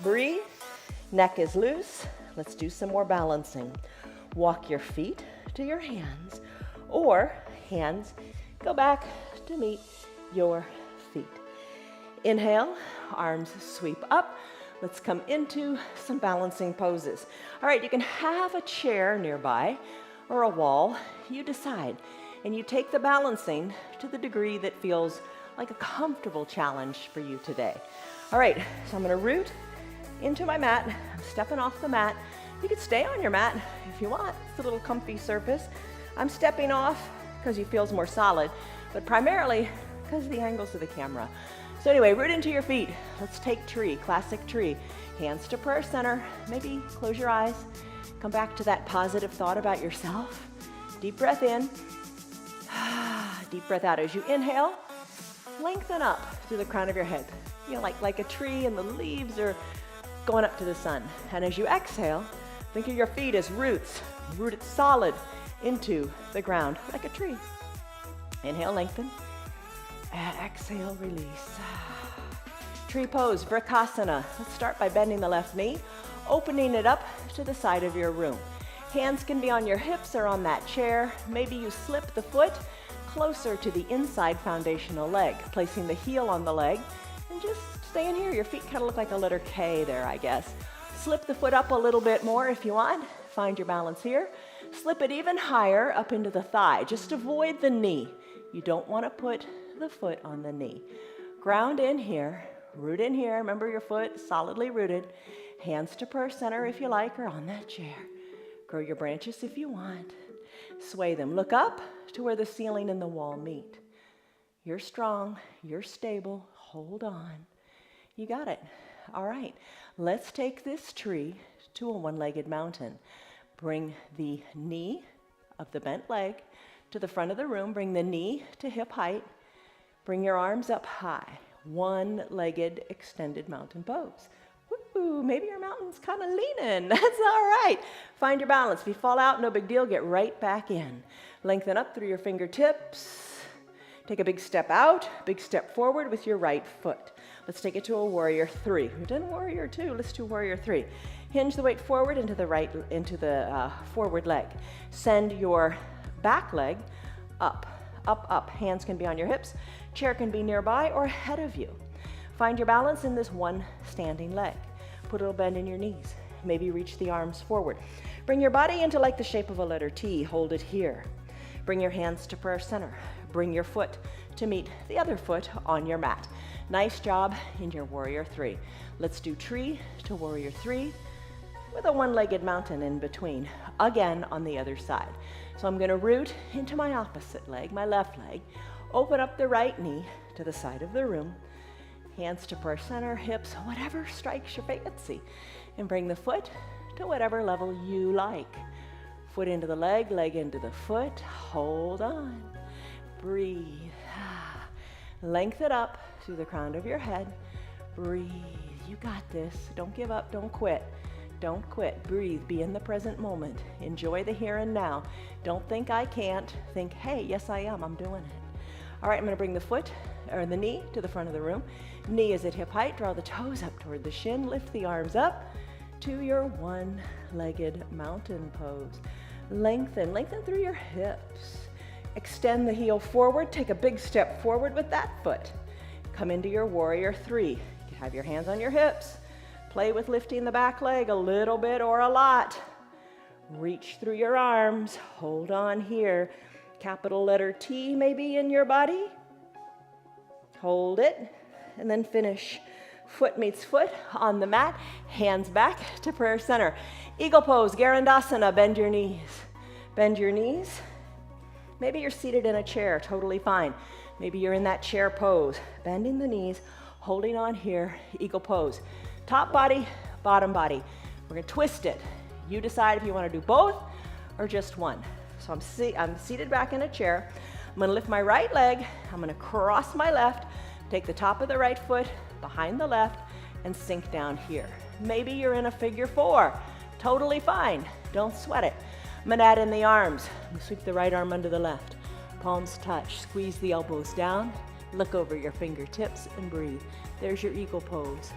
breathe, neck is loose. Let's do some more balancing. Walk your feet to your hands, or hands go back to meet your feet. Inhale, arms sweep up. Let's come into some balancing poses. All right, you can have a chair nearby or a wall, you decide. And you take the balancing to the degree that feels like a comfortable challenge for you today. All right, so I'm gonna root into my mat. I'm stepping off the mat. You could stay on your mat if you want. It's a little comfy surface. I'm stepping off because it feels more solid, but primarily because of the angles of the camera. So anyway, root into your feet. Let's take tree, classic tree. Hands to prayer center. Maybe close your eyes. Come back to that positive thought about yourself. Deep breath in. Deep breath out. As you inhale, lengthen up through the crown of your head. You know, like a tree and the leaves are going up to the sun. And as you exhale, think of your feet as roots, rooted solid into the ground like a tree. Inhale, lengthen. And exhale, release. Tree pose, Vrksasana. Let's start by bending the left knee, opening it up to the side of your room. Hands can be on your hips or on that chair. Maybe you slip the foot closer to the inside foundational leg, placing the heel on the leg, and just stay in here. Your feet kind of look like a letter K there, I guess. Slip the foot up a little bit more if you want. Find your balance here. Slip it even higher up into the thigh. Just avoid the knee. You don't want to put the foot on the knee. Ground in here, root in here. Remember your foot solidly rooted. Hands to prayer center if you like, or on that chair. Grow your branches if you want. Sway them. Look up to where the ceiling and the wall meet. You're strong. You're stable. Hold on. You got it. All right. Let's take this tree to a one-legged mountain. Bring the knee of the bent leg to the front of the room. Bring the knee to hip height. Bring your arms up high. One-legged extended mountain pose. Woo-hoo, maybe your mountain's kind of leaning. That's all right. Find your balance. If you fall out, no big deal. Get right back in. Lengthen up through your fingertips. Take a big step out, big step forward with your right foot. Let's take it to a warrior 3. We've done warrior 2, let's do warrior 3. Hinge the weight forward into the forward leg. Send your back leg up, up, up. Hands can be on your hips, chair can be nearby or ahead of you. Find your balance in this one standing leg. Put a little bend in your knees. Maybe reach the arms forward. Bring your body into like the shape of a letter T. Hold it here. Bring your hands to prayer center. Bring your foot to meet the other foot on your mat. Nice job in your warrior 3. Let's do tree to warrior 3 with a one-legged mountain in between, again on the other side. So I'm going to root into my opposite leg, my left leg, open up the right knee to the side of the room, hands to prayer center, hips, whatever strikes your fancy, and bring the foot to whatever level you like. Foot into the leg, leg into the foot, hold on, breathe, lengthen it up through the crown of your head, breathe, you got this, don't give up, don't quit. Don't quit. Breathe. Be in the present moment. Enjoy the here and now. Don't think I can't. Think, hey, yes I am. I'm doing it. All right, I'm going to bring the foot or the knee to the front of the room. Knee is at hip height. Draw the toes up toward the shin. Lift the arms up to your one-legged mountain pose. Lengthen through your hips. Extend the heel forward. Take a big step forward with that foot. Come into your warrior 3. Have your hands on your hips. Play with lifting the back leg a little bit or a lot. Reach through your arms. Hold on here. Capital letter T may be in your body. Hold it and then finish. Foot meets foot on the mat. Hands back to prayer center. Eagle pose, Garandasana. Bend your knees. Bend your knees. Maybe you're seated in a chair. Totally fine. Maybe you're in that chair pose. Bending the knees. Holding on here. Eagle pose. Top body, bottom body. We're going to twist it. You decide if you want to do both or just one. So I'm seated back in a chair. I'm going to lift my right leg. I'm going to cross my left, take the top of the right foot behind the left, and sink down here. Maybe you're in a figure 4. Totally fine. Don't sweat it. I'm going to add in the arms. I'm going to sweep the right arm under the left. Palms touch. Squeeze the elbows down. Look over your fingertips and breathe. There's your eagle pose.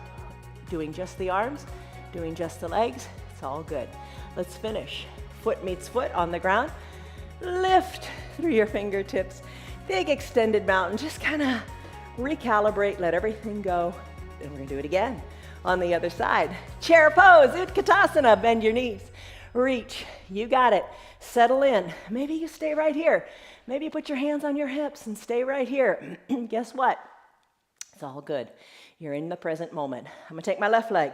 Doing just the arms, doing just the legs, it's all good. Let's finish. Foot meets foot on the ground. Lift through your fingertips. Big extended mountain. Just kind of recalibrate, let everything go. Then we're going to do it again on the other side. Chair pose, Utkatasana. Bend your knees. Reach. You got it. Settle in. Maybe you stay right here. Maybe you put your hands on your hips and stay right here. Guess what? It's all good. You're in the present moment. I'm going to take my left leg,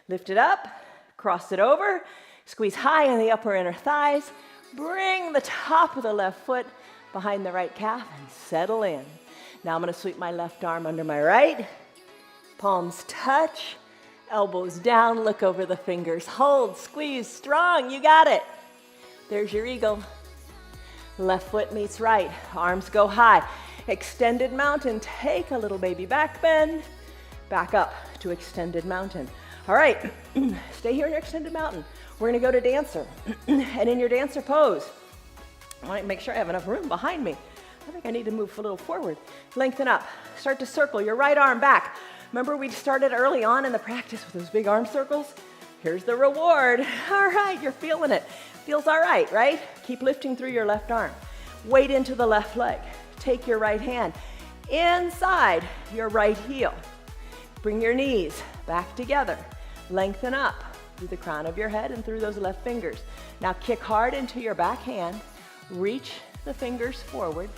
lift it up, cross it over, squeeze high in the upper inner thighs, bring the top of the left foot behind the right calf and settle in. Now I'm going to sweep my left arm under my right, palms touch, elbows down, look over the fingers, hold, squeeze, strong, you got it. There's your eagle. Left foot meets right, arms go high. Extended mountain, take a little baby back bend. Back up to extended mountain. All right, stay here in your extended mountain. We're gonna go to dancer. And in your dancer pose, I wanna make sure I have enough room behind me. I think I need to move a little forward. Lengthen up, start to circle your right arm back. Remember we started early on in the practice with those big arm circles? Here's the reward. All right, you're feeling it. Feels all right, right? Keep lifting through your left arm. Weight into the left leg. Take your right hand inside your right heel. Bring your knees back together. Lengthen up through the crown of your head and through those left fingers. Now kick hard into your back hand. Reach the fingers forward.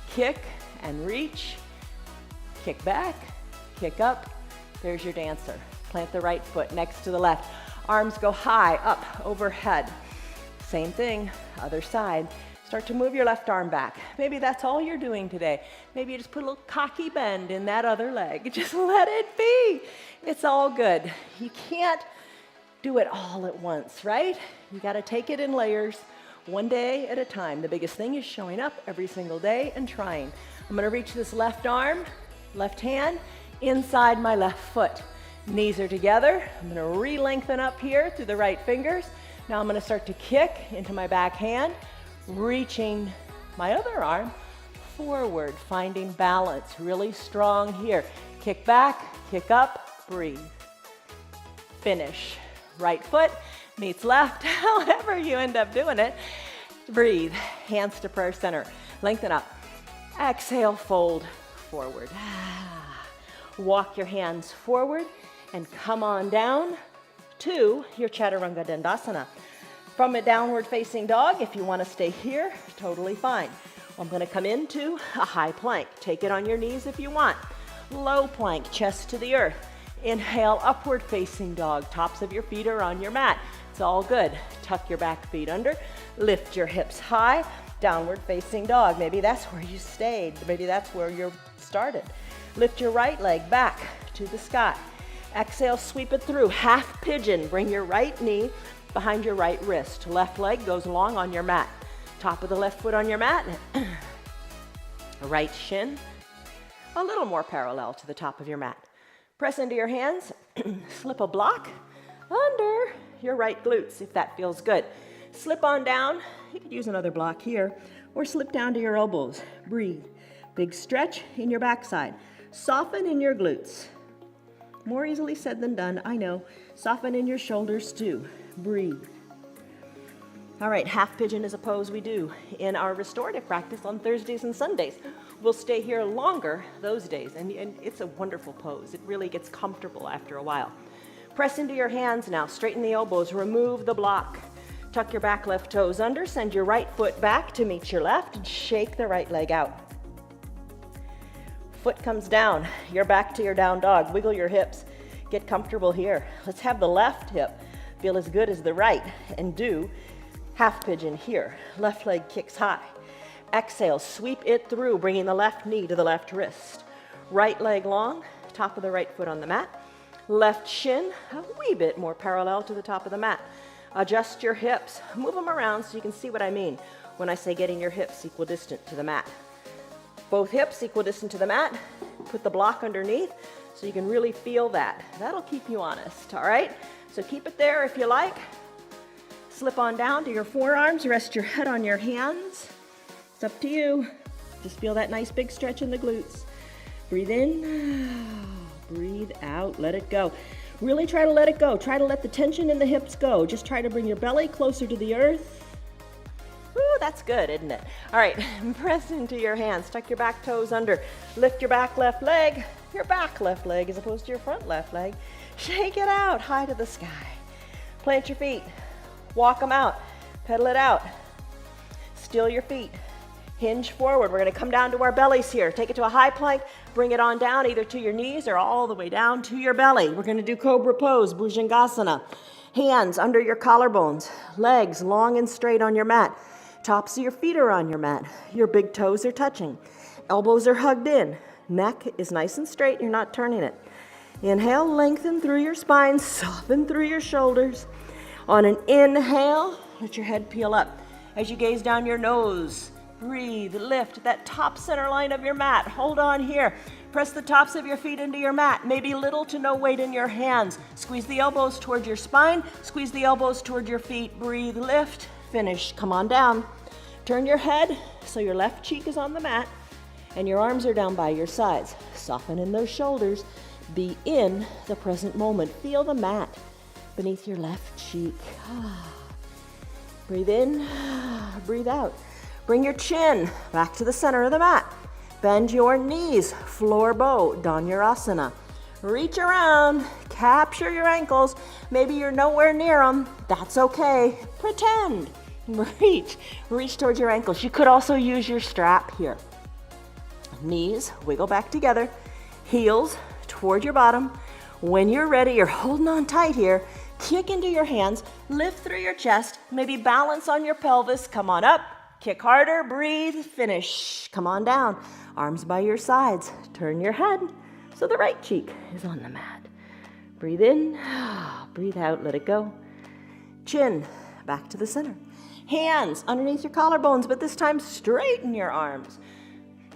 Kick and reach. Kick back, kick up. There's your dancer. Plant the right foot next to the left. Arms go high, up, overhead. Same thing, other side. Start to move your left arm back. Maybe that's all you're doing today. Maybe you just put a little cocky bend in that other leg. Just let it be. It's all good. You can't do it all at once, right? You got to take it in layers, one day at a time. The biggest thing is showing up every single day and trying. I'm going to reach this left arm, left hand, inside my left foot. Knees are together. I'm going to re-lengthen up here through the right fingers. Now I'm going to start to kick into my back hand, reaching my other arm forward, finding balance, really strong here. Kick back, kick up, breathe. Finish. Right foot meets left, however you end up doing it. Breathe, hands to prayer center. Lengthen up. Exhale, fold forward. Walk your hands forward and come on down to your Chaturanga Dandasana. From a downward facing dog, if you want to stay here, totally fine. I'm going to come into a high plank. Take it on your knees if you want. Low plank, chest to the earth. Inhale, upward facing dog. Tops of your feet are on your mat. It's all good. Tuck your back feet under. Lift your hips high. Downward facing dog. Maybe that's where you stayed. Maybe that's where you started. Lift your right leg back to the sky. Exhale, sweep it through. Half pigeon. Bring your right knee behind your right wrist. Left leg goes along on your mat. Top of the left foot on your mat. Right shin a little more parallel to the top of your mat. Press into your hands. Slip a block under your right glutes if that feels good. Slip on down. You could use another block here or slip down to your elbows. Breathe. Big stretch in your backside. Soften in your glutes. More easily said than done, I know. Soften in your shoulders too. Breathe. All right, half pigeon is a pose we do in our restorative practice on Thursdays and Sundays. We'll stay here longer those days, and it's a wonderful pose. It really gets comfortable after a while. Press into your hands now. Straighten the elbows. Remove the block. Tuck your back left toes under. Send your right foot back to meet your left, and shake the right leg out. Foot comes down. You're back to your down dog. Wiggle your hips. Get comfortable here. Let's have the left hip feel as good as the right, and do half pigeon here. Left leg kicks high. Exhale, sweep it through, bringing the left knee to the left wrist. Right leg long, top of the right foot on the mat. Left shin a wee bit more parallel to the top of the mat. Adjust your hips. Move them around so you can see what I mean when I say getting your hips equidistant to the mat. Both hips equidistant to the mat. Put the block underneath so you can really feel that. That'll keep you honest, all right? So keep it there if you like. Slip on down to your forearms. Rest your head on your hands. It's up to you. Just feel that nice big stretch in the glutes. Breathe in, breathe out, let it go. Really try to let it go. Try to let the tension in the hips go. Just try to bring your belly closer to the earth. Ooh, that's good, isn't it? All right, press into your hands. Tuck your back toes under. Lift your back left leg. Your back left leg as opposed to your front left leg. Shake it out, high to the sky. Plant your feet. Walk them out. Pedal it out. Still your feet. Hinge forward. We're going to come down to our bellies here. Take it to a high plank. Bring it on down either to your knees or all the way down to your belly. We're going to do Cobra Pose, Bhujangasana. Hands under your collarbones. Legs long and straight on your mat. Tops of your feet are on your mat. Your big toes are touching. Elbows are hugged in. Neck is nice and straight. You're not turning it. Inhale, lengthen through your spine. Soften through your shoulders. On an inhale, let your head peel up. As you gaze down your nose, breathe, lift that top center line of your mat. Hold on here. Press the tops of your feet into your mat. Maybe little to no weight in your hands. Squeeze the elbows toward your spine. Squeeze the elbows toward your feet. Breathe, lift, finish. Come on down. Turn your head so your left cheek is on the mat and your arms are down by your sides. Soften in those shoulders. Be in the present moment. Feel the mat beneath your left cheek. Breathe in, breathe out. Bring your chin back to the center of the mat. Bend your knees, floor bow, Dhanurasana. Reach around, capture your ankles. Maybe you're nowhere near them. That's okay. Pretend. Reach towards your ankles. You could also use your strap here. Knees wiggle back together. Heels toward your bottom. When you're ready, you're holding on tight here. Kick into your hands, lift through your chest, maybe balance on your pelvis. Come on up, kick harder, breathe, finish. Come on down, arms by your sides. Turn your head so the right cheek is on the mat. Breathe in, breathe out, let it go. Chin back to the center. Hands underneath your collarbones, but this time straighten your arms.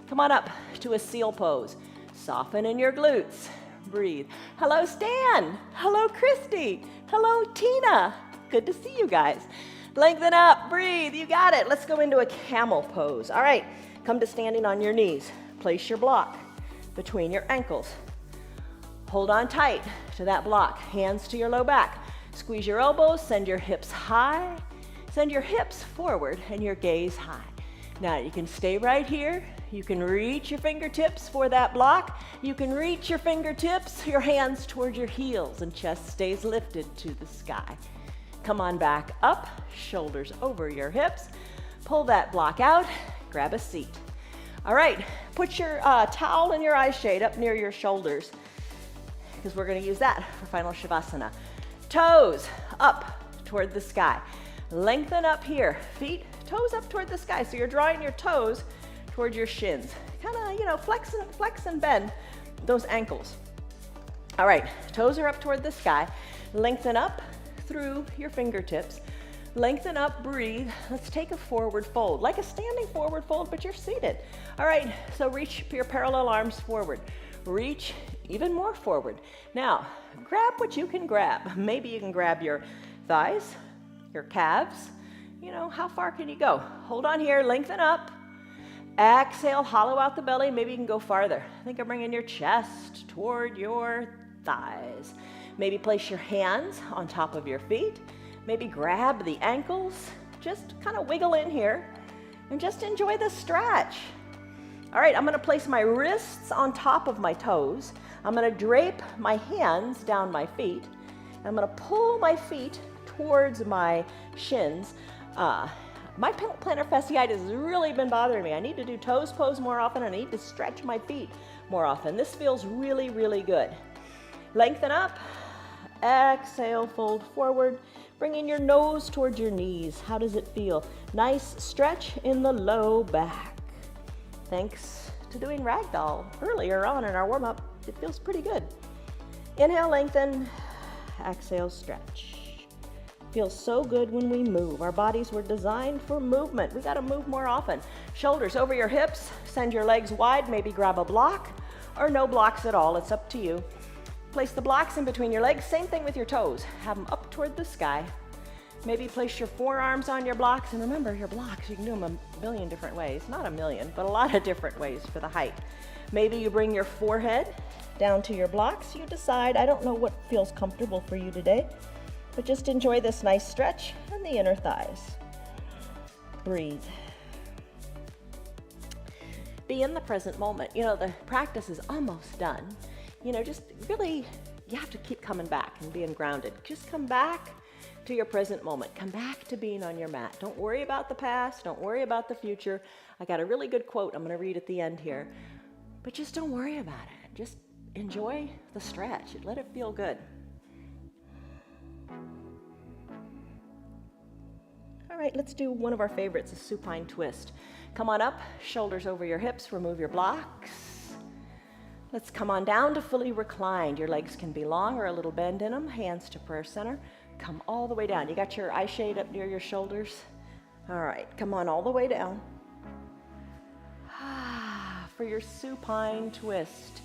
Come on up to a seal pose. Soften in your glutes. Breathe. Hello, Stan. Hello, Christy. Hello, Tina. Good to see you guys. Lengthen up. Breathe. You got it. Let's go into a camel pose. All right. Come to standing on your knees. Place your block between your ankles. Hold on tight to that block. Hands to your low back. Squeeze your elbows, send your hips high. Send your hips forward and your gaze high. Now you can stay right here. You can reach your fingertips for that block. You can reach your fingertips, your hands toward your heels, and chest stays lifted to the sky. Come on back up, shoulders over your hips. Pull that block out, grab a seat. All right, put your towel in your eye shade up near your shoulders, because we're gonna use that for final Shavasana. Toes up toward the sky. Lengthen up here, feet, toes up toward the sky. So you're drawing your toes toward your shins. Kind of, flex and bend those ankles. All right, toes are up toward the sky. Lengthen up through your fingertips. Lengthen up, breathe. Let's take a forward fold, like a standing forward fold, but you're seated. All right, so reach your parallel arms forward. Reach even more forward. Now, grab what you can grab. Maybe you can grab your thighs, your calves. How far can you go? Hold on here, lengthen up. Exhale, hollow out the belly. Maybe you can go farther. Think of bringing your chest toward your thighs. Maybe place your hands on top of your feet. Maybe grab the ankles. Just kind of wiggle in here and just enjoy the stretch. All right, I'm gonna place my wrists on top of my toes. I'm gonna drape my hands down my feet. I'm gonna pull my feet towards my shins. My plantar fasciitis has really been bothering me. I need to do toes pose more often. I need to stretch my feet more often. This feels really, really good. Lengthen up. Exhale, fold forward. Bringing your nose towards your knees. How does it feel? Nice stretch in the low back. Thanks to doing ragdoll earlier on in our warm-up. It feels pretty good. Inhale, lengthen. Exhale, stretch. Feels so good when we move. Our bodies were designed for movement. We gotta move more often. Shoulders over your hips. Send your legs wide. Maybe grab a block or no blocks at all. It's up to you. Place the blocks in between your legs. Same thing with your toes. Have them up toward the sky. Maybe place your forearms on your blocks. And remember, your blocks, you can do them a million different ways. Not a million, but a lot of different ways for the height. Maybe you bring your forehead down to your blocks. You decide. I don't know what feels comfortable for you today, but just enjoy this nice stretch in the inner thighs. Breathe. Be in the present moment. The practice is almost done. Just really, you have to keep coming back and being grounded. Just come back to your present moment. Come back to being on your mat. Don't worry about the past. Don't worry about the future. I got a really good quote I'm going to read at the end here. But just don't worry about it. Just enjoy the stretch. Let it feel good. All right, let's do one of our favorites, a supine twist. Come on up, shoulders over your hips, remove your blocks. Let's come on down to fully reclined. Your legs can be long or a little bend in them, hands to prayer center. Come all the way down. You got your eye shade up near your shoulders? All right, come on all the way down. For your supine twist.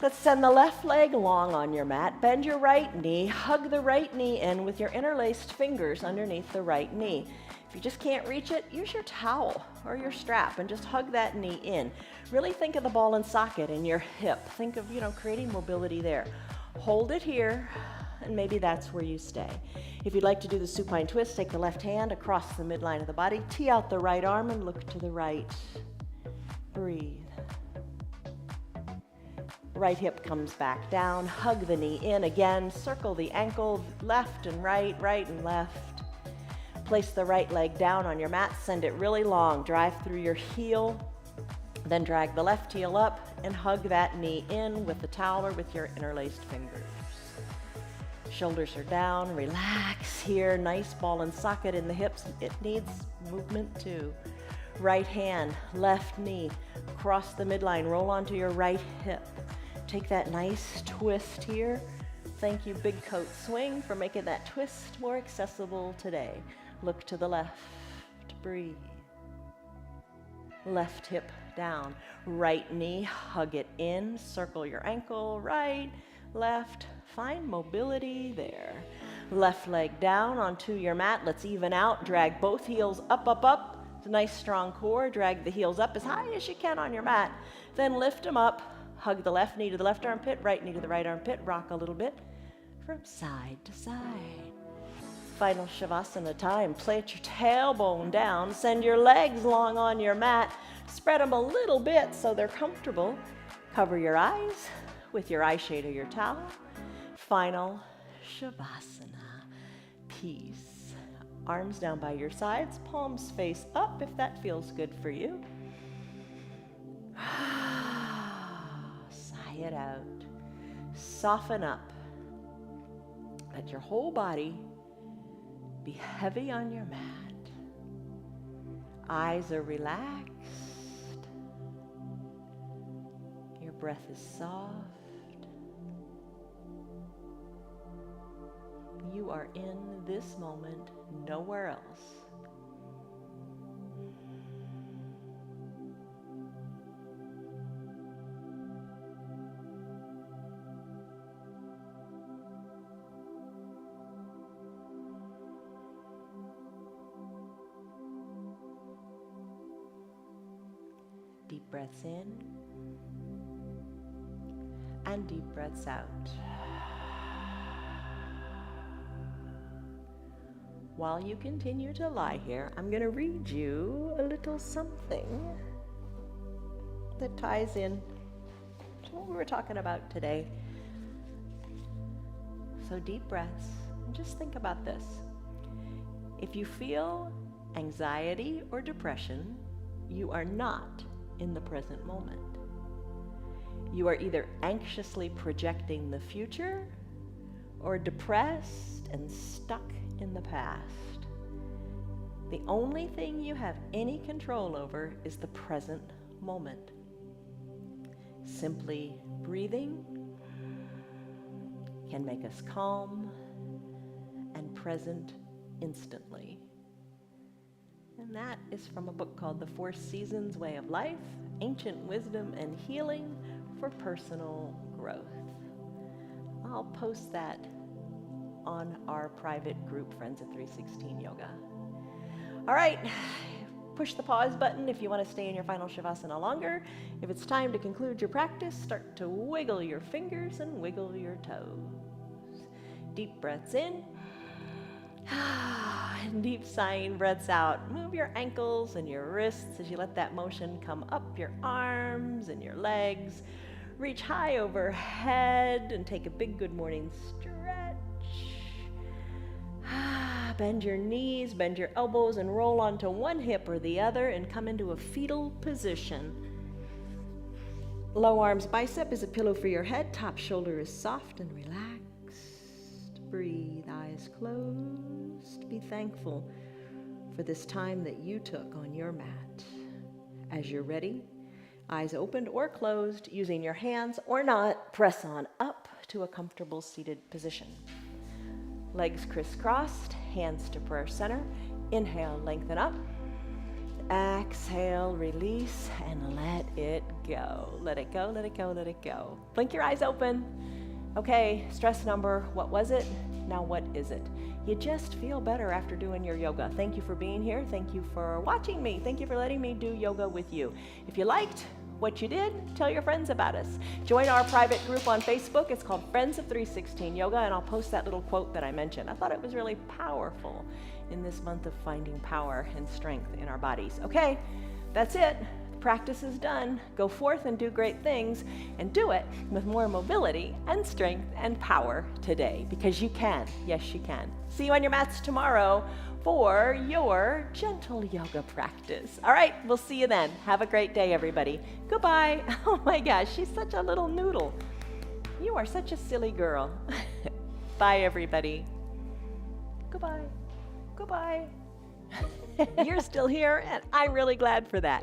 Let's send the left leg long on your mat. Bend your right knee. Hug the right knee in with your interlaced fingers underneath the right knee. If you just can't reach it, use your towel or your strap and just hug that knee in. Really think of the ball and socket in your hip. Think of, creating mobility there. Hold it here, and maybe that's where you stay. If you'd like to do the supine twist, take the left hand across the midline of the body, tee out the right arm and look to the right. Breathe. Right hip comes back down, hug the knee in again, circle the ankle, left and right and left. Place the right leg down on your mat, send it really long, drive through your heel, then drag the left heel up and hug that knee in with the towel or with your interlaced fingers. Shoulders are down, relax here, nice ball and socket in the hips. It needs movement too. Right hand, left knee, cross the midline, roll onto your right hip. Take that nice twist here. Thank you, Big Coat Swing, for making that twist more accessible today. Look to the left, breathe. Left hip down, right knee, hug it in, circle your ankle, right, left, find mobility there. Left leg down onto your mat, let's even out, drag both heels up, It's a nice strong core. Drag the heels up as high as you can on your mat. Then lift them up. Hug the left knee to the left armpit, right knee to the right armpit. Rock a little bit from side to side. Final Shavasana time. Plant your tailbone down. Send your legs long on your mat. Spread them a little bit so they're comfortable. Cover your eyes with your eye shade or your towel. Final Shavasana. Peace. Arms down by your sides, palms face up if that feels good for you. Sigh it out. Soften up. Let your whole body be heavy on your mat. Eyes are relaxed. Your breath is soft. You are in this moment, nowhere else. Deep breaths in and deep breaths out. While you continue to lie here, I'm going to read you a little something that ties in to what we were talking about today. So deep breaths, and just think about this. If you feel anxiety or depression, you are not in the present moment. You are either anxiously projecting the future or depressed and stuck in the past. The only thing you have any control over is the present moment. Simply breathing can make us calm and present instantly. And that is from a book called The Four Seasons Way of Life, Ancient Wisdom and Healing for Personal Growth. I'll post that on our private group, Friends of 316 Yoga. All right, push the pause button if you want to stay in your final Shavasana longer. If it's time to conclude your practice, start to wiggle your fingers and wiggle your toes. Deep breaths in, and deep sighing breaths out. Move your ankles and your wrists as you let that motion come up your arms and your legs. Reach high overhead and take a big good morning stretch. Bend your knees, bend your elbows, and roll onto one hip or the other and come into a fetal position. Low arms bicep is a pillow for your head. Top shoulder is soft and relaxed. Breathe, eyes closed. Be thankful for this time that you took on your mat. As you're ready, eyes opened or closed, using your hands or not, press on up to a comfortable seated position. Legs crisscrossed, hands to prayer center. Inhale, lengthen up. Exhale, release, and let it go. Let it go, let it go, let it go. Blink your eyes open. Okay, stress number, what was it? Now what is it? You just feel better after doing your yoga. Thank you for being here. Thank you for watching me. Thank you for letting me do yoga with you. If you liked what you did, tell your friends about us. Join our private group on Facebook. It's called Friends of 316 Yoga, and I'll post that little quote that I mentioned. I thought it was really powerful in this month of finding power and strength in our bodies. Okay, that's it. The practice is done. Go forth and do great things, and do it with more mobility and strength and power today, because you can. Yes, you can. See you on your mats tomorrow for your gentle yoga practice. All right, we'll see you then. Have a great day, everybody. Goodbye. Oh my gosh, she's such a little noodle. You are such a silly girl. Bye, everybody. Goodbye. Goodbye. You're still here, and I'm really glad for that.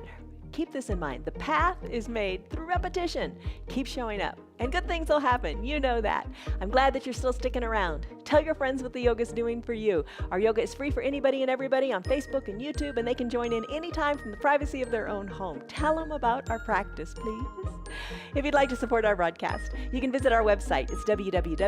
Keep this in mind. The path is made through repetition. Keep showing up, and good things will happen. You know that. I'm glad that you're still sticking around. Tell your friends what the yoga's doing for you. Our yoga is free for anybody and everybody on Facebook and YouTube, and they can join in anytime from the privacy of their own home. Tell them about our practice, please. If you'd like to support our broadcast, you can visit our website. It's www